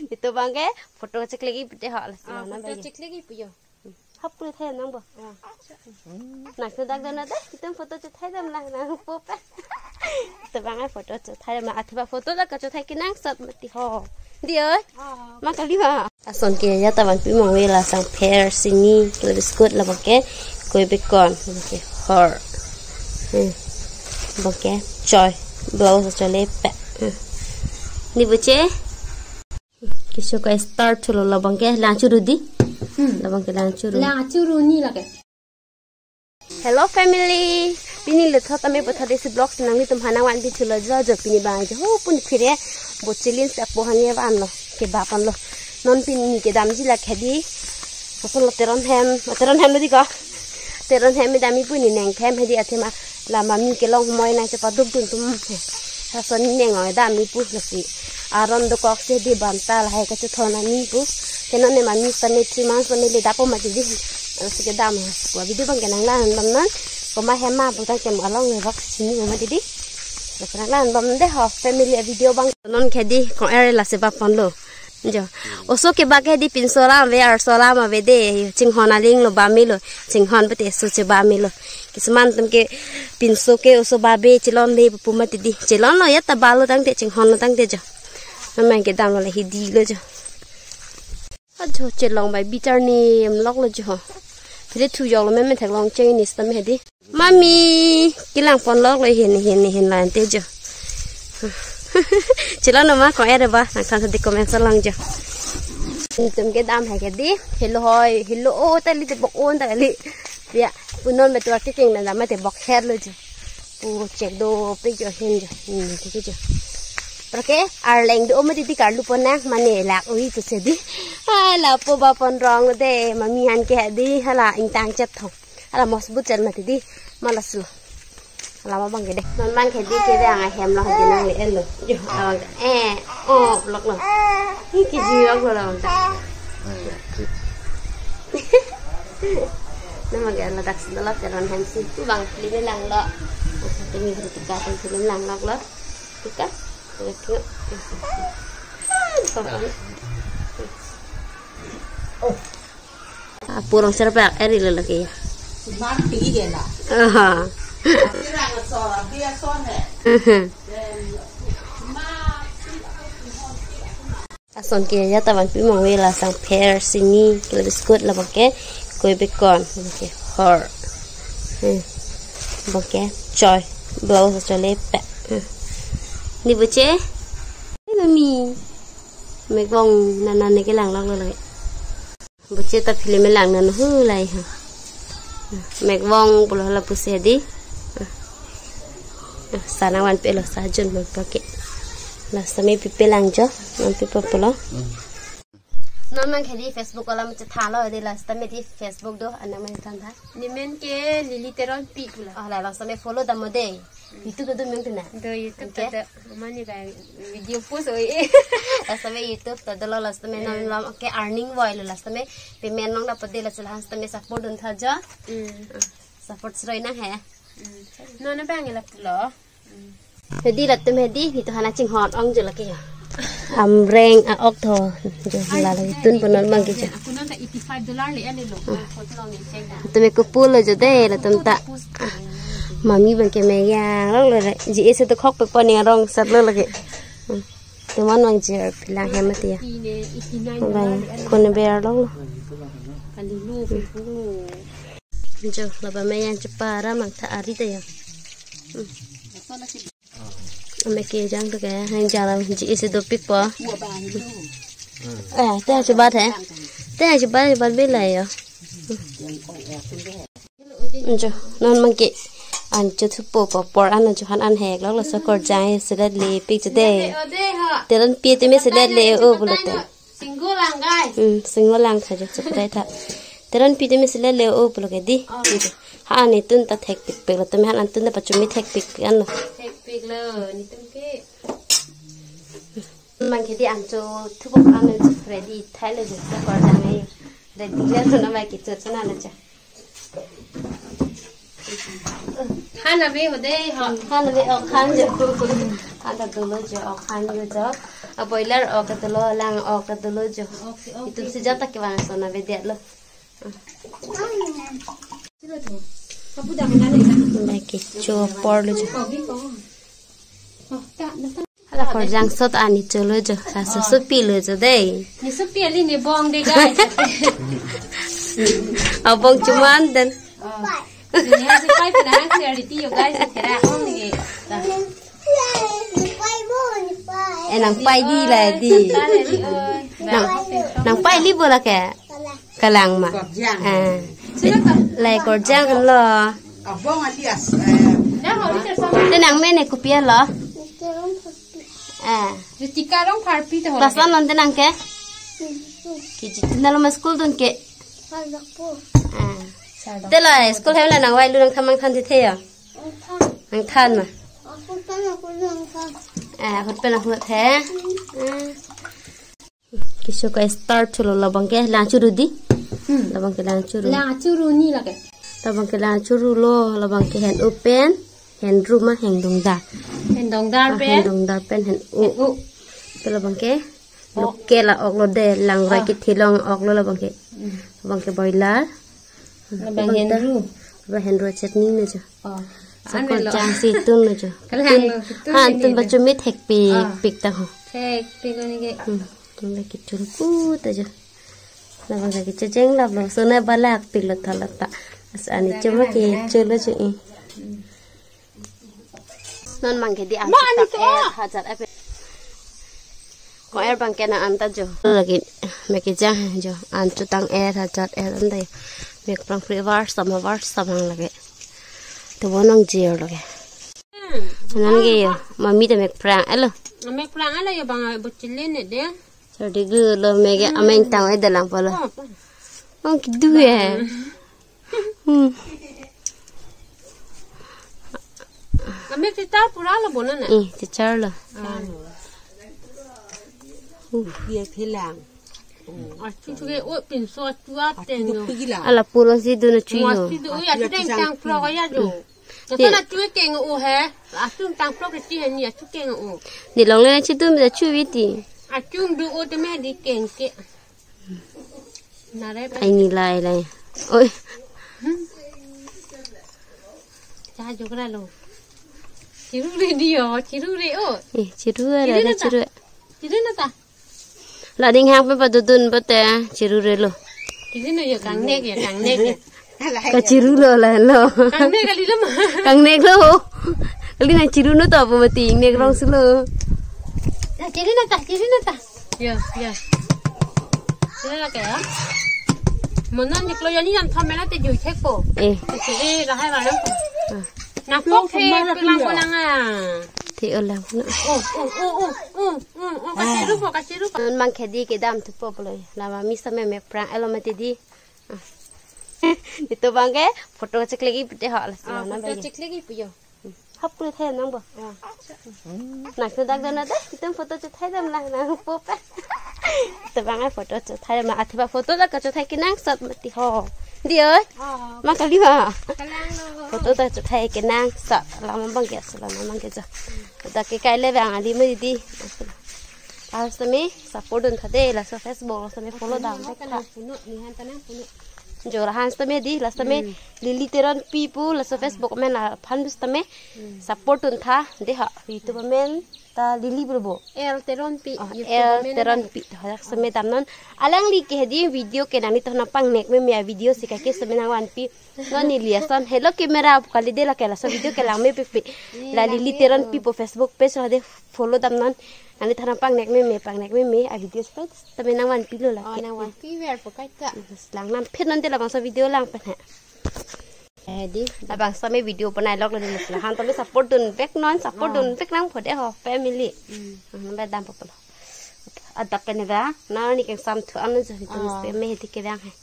Itu bangke foto cek lagi putih hak lah. Foto cek lagi puyo. Hấp pun thay nang bo. Nak tu dak dana deh, kita foto cek thay dam lah nang pop. Itu bangke foto cek thay dam lah. Atiba foto dak cek thay kinang sat mati ho. Dia, makan lima. Ason kia ya taman pi mong wela sang pear sini, kilo biskut lah bangke, kue bacon, bangke hor. Bangke choy, blouse choy lepe. Ni buce. Kisah kau start tu lo bangke lanjut di. Bangke lanjut. Lanjut ni lagi. Hello family. Bini le thot ame botha desi blog sinang ni tum hanang wan bi chulo jo bini bang jo pun phire Bochelin Apharman Banta lo ke bapan lo non pin ni ke dam ji la khadi pun lo teron hem lo di ka teron hem dami pun ni neng hem hedi athema la mami ke long moi na che pa duk dun tum ha son ni neng oi dam ni pu lo si aron do kok se di banta la hai ka che thona ni pu kenon ne mami sane 3 months sane le dapo ma di se ke dam ko video bang kenang la bam nan có mai hem ma bukan kem along người vắc sini của mai đi, là cái này bấm đấy họ family video bang non cái đi còn ai là sẽ vấp phong lo, giờ, oso cái bác cái đi pin sola về ar sola mà về đây chinh hòn aling lo ba mi lo, chinh hòn bớt số chế ba mi lo, cái số man tụm cái pin số cái oso ba be chilon le bu mai đi, chilon lo ya ta ba lo tăng thế chinh hòn lo tăng thế giờ, nó mang cái đam là hidi lo giờ, chilon bài bitter ni lóc lo giờ. Thế thu dầu là mấy thằng long chơi này sao mấy đi mami cái làng phun lót lại hiện là thế chưa chỉ là nó má còn em rồi ba thằng thằng thì comment sao lăng chưa tụm cái đam hay cái đi hello tay li bọc ôn tay li vậy bữa nay mấy tuổi cái là mấy bọc hết luôn chứ bố check đồ bây giờ hiện chưa cái chưa Oke, Arleng do mati di karlu pona mane lak ui tu sedi. Hala po ba pon rong de mami han ke di hala intang chat thong. Hala mosbut chan mati di malas lo. Hala ma bang gede. Non man ke di ke ang hem lo di nang le en lo. Yo awang lok lo. Ni ki ji lok lo bang ta. Nama ke la tak sedalap jalan hansi tu bang lime lang lo. Temi kritika tan film lang lok lo. Tika purong serba eri lelaki ya. Ason kia ya taman pi mong wela sang pear sini kilo biskut lah bangke kue bacon bangke hor bangke choy blouse choy lepe. Ni buce, ini mami, megong nana ni ke lang lagi. Buce tak film lang nana hulai ha. Megong puluh la puse di. Sana wan pelo sajon pakai. Lah sami pipe lang jo, wan pipe puluh. Non man khadi Facebook wala mo chatalo de la sami di Facebook do anak man tanda. Ni men ke literon pi pula. Ah la sami follow da mode. YouTube do meng tena. Do YouTube ada mani ba video post oi. Sami YouTube to dalo la sami non la ke earning voil la sami payment nong dapat de la sala sami support dun tha ja. Support sroi na hai. Non na bang la pula. Hedi la tum hedi ni to hana ching hot ong je la ke. Reng ok tho la la tun ponon mang ke. Aku nang $85 le ale lo. Tume ko pul jo de la tum ta. Mami bang ke me ya lo la ji ese to khok pe pon ya rong sat lo la ke. Te mon mang je pilang he mati ya. Bang kon be lo. Kali lu pe pu. Jo la ba me yan chepara mang tha ari te ya. Ame kia jang tu cái hàng jalan chỉ sẽ đốt bít bò. Thế chú ba thế? Thế chú ba biết lại à? Non mang kị ăn cho thứ bò ăn cho hắn ăn hẹp đó là sao còn trái sẽ lên lì bít cho đây. Để lên bít thì mới sẽ lên lì ở bờ lụt. Single lang thôi cho đây thật. Để lên bít thì mới sẽ lên lì ở bờ lụt đi. Han itu entah hektik pek, tapi han antu nda pacumi hektik kan lo. Hektik lo, ni temke. Mang kedi ancu tu bok anu tu ready Thailand je, sekor jangai ready lah tu nama kita tu nana je. Han abi hode, han abi ok han je, han dah dulu je ok han je. boiler o cái tolo lang o cái tolo jo itu sejak tak kewang sona bedet lo lagi copor lo jo ala korjang sot ani cholo jo rasa supi lo jo dei ni supi ali ni bong dei guys abong cuman dan ni hasi pai pedang reality yo guys kira on ni nang pai đi là đi nang pai li bơ là kẻ kalang mà lại còn giang hơn lo thế nang mấy này copia lo Jika dong Karbi tu. Pasan nanti nang ke? Kiji dalam school tu ke? Thế là school hay là nang wai lu nang tham mang than thì thế à? Nang than mà. Hốt bên là hốt thế. Cái số cái start chulu là bằng cái lang churu đi. Là bằng cái lang churu. Lang churu ni lah ke? Là bằng cái lang churu lo là bằng cái hand open, hand room mà hand dong dar. Hand dong dar pen. Hand dong dar pen hand u. Thế là bằng cái lúc kia là ốc lo de lang rồi cái thi long ốc lo là bằng cái boiler. Là bằng hand room. Và hand room chutney nữa chứ. Anh còn trang si tuôn nữa chứ. Han tuôn baju mit hek pik tang ho. Hek pik ni ke. Tuôn lagi tuôn pu ta chứ. Là bằng cái cheng lap lo so na balak pik lo thala ta. Asani cuma ke cholo chứ. Non mang cái đi ăn tak hajar apa. Ko air bang kena anta jo. Lagi me ke jang jo an tu tang air hajar air andai. Me prang free var sama lagi. Tu bonong jier lagi. Nan ge mami te me prang alo. Ame prang ala ya bang Bochelin ni dia. Jadi gue lo me ge ameng tang ai dalang pala. Oh kidu ya. Ame teacher pura la bonan na. Teacher lo. Dia hilang. Acu juga pin so tua tengo. Ala pulang si duna cuyo. Mesti tu ya sedang tang pro ya tu. Tapi nak cuy keng he. Acu tang pro ke ti ni acu keng Ni long le chi tu me chu viti. Acu du te me di keng ke. Nare Ai ni lai. Oi. Cha juga lo. Ciru re dia, ciru re Ciru ada ciru. Ciru na ta. La ding hang pe padudun pate ciru re lo. Ciru na ya kang nek ya. Ka ciru lo la lo. Kang nek kali lama. Kang nek lo. Kali na ciru no to mati nek rong sulo. Ciru na ta. Ya. Ciru la ke ya. Monan ni kalau ni yang thame na te ju check po. Ciru la hai ba lắm. Nak pok ke pulang Thì ở làm nữa. Kasih rupa. Mang khedi ke dam tu pop lo. Lama misa me prang elomati di. Itu bang ke foto cek lagi pete hal lah. Foto cek lagi puyo. Hap pun thay nang bo. Nak tu dak dana deh. Kita foto cek thay dam lah nang pop. Itu bang foto cek thay dam. Atiba foto dak cek thay kinang sat mati ho. Dia, makan lima. Foto tu cek thay kinang sat. Lama bang ke selama bang ke je. Dak ke kai le bang ali mesti di. Harus kami support dan tadi lah so Facebook lah kami follow dah. Jora hans kami di lah kami liliteran people lah so Facebook kami lah pandus kami support dan tha deh itu kami ta lili berbo. Teron pi. Teron pi. Harus kami tamnon. Alang li ke di video ke nani tu napang nek kami video sih kaki kami nawan pi. Nani liasan hello kamera kali deh lah ke lah so video ke lang me pi. La liliteran pi po Facebook page lah deh follow tamnon. Nanti tanam pang nek me a video spread tapi nang wan pilo lah nang wan pi ver pakai tak lang nam phet nanti lah bangsa video lang pen di lah bangsa me video panai log lah lah han tapi support dun back non support dun back nang phode ho family ba dam popolo adak ke ne ba na ni ke sam thu an je tu me he ti ke dang hai